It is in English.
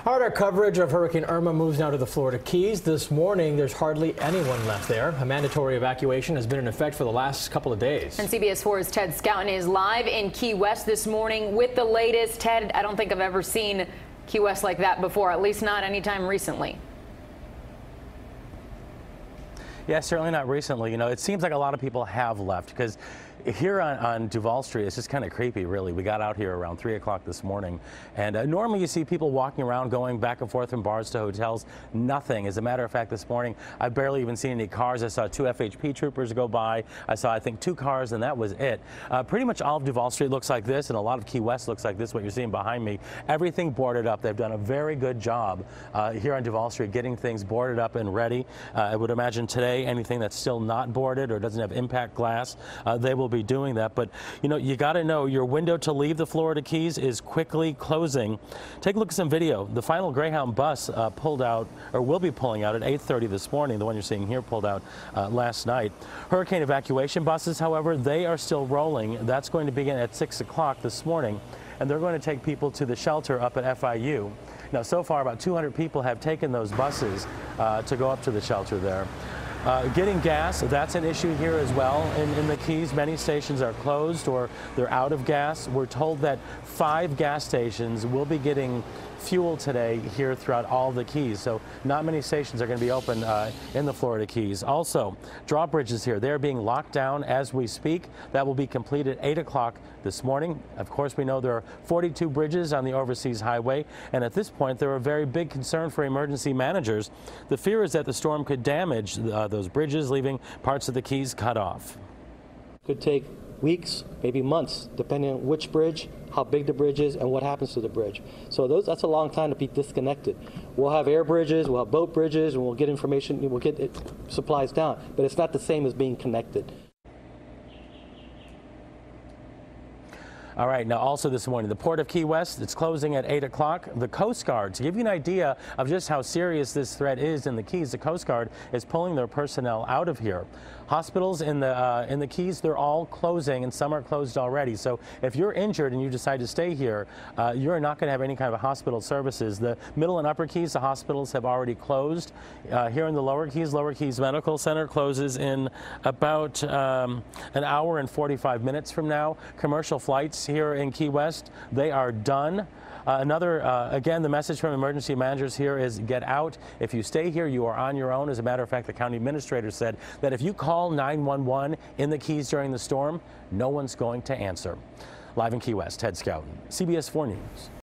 All right, our coverage of Hurricane Irma moves now to the Florida Keys. This morning, there's hardly anyone left there. A mandatory evacuation has been in effect for the last couple of days. And CBS 4's Ted Scouten is live in Key West this morning with the latest. Ted, I don't think I've ever seen Key West like that before, at least not anytime recently. Yeah, certainly not recently. You know, it seems like a lot of people have left because here on Duval Street, it's just kind of creepy, really. We got out here around 3 o'clock this morning, and normally you see people walking around, going back and forth from bars to hotels. Nothing. As a matter of fact, this morning, I've barely even seen any cars. I saw 2 FHP troopers go by. I saw, I think, 2 cars, and that was it. Pretty much all of Duval Street looks like this, and a lot of Key West looks like this, what you're seeing behind me. Everything boarded up. They've done a very good job here on Duval Street getting things boarded up and ready. I would imagine today, anything that's still not boarded or doesn't have impact glass, they will be doing that. But you know, you got to know your window to leave the Florida Keys is quickly closing. Take a look at some video. The final Greyhound bus pulled out, or will be pulling out at 8:30 this morning. The one you're seeing here pulled out last night. Hurricane evacuation buses, however, they are still rolling. That's going to begin at 6 o'clock this morning, and they're going to take people to the shelter up at FIU. Now, so far, about 200 people have taken those buses to go up to the shelter there. Getting gas, that's an issue here as well. In the Keys, many stations are closed or they're out of gas. We're told that 5 gas stations will be getting fuel today here throughout all the Keys. So not many stations are going to be open in the Florida Keys. Also, drawbridges here, they're being locked down as we speak. That will be completed at 8 o'clock this morning. Of course, we know there are 42 bridges on the overseas highway, and at this point, they're a very big concern for emergency managers. The fear is that the storm could damage those bridges, leaving parts of the Keys cut off. Could take weeks, maybe months, depending on which bridge, how big the bridge is, and what happens to the bridge. So that's a long time to be disconnected. We'll have air bridges, we'll have boat bridges, and we'll get information, we'll get supplies down, but it's not the same as being connected. All right, now also this morning, the Port of Key West, it's closing at 8 o'clock. The Coast Guard, to give you an idea of just how serious this threat is in the Keys, the Coast Guard is pulling their personnel out of here. Hospitals in the Keys, they're all closing, and some are closed already. So if you're injured and you decide to stay here, you're not going to have any kind of hospital services. The Middle and Upper Keys, the hospitals have already closed. Here in the Lower Keys Medical Center closes in about an hour and 45 minutes from now. Commercial flights here in Key West, they are done. Again, the message from emergency managers here is get out. If you stay here, you are on your own. As a matter of fact, the county administrator said that if you call 911 in the Keys during the storm, no one's going to answer. Live in Key West, Ted Scouten, CBS 4 News.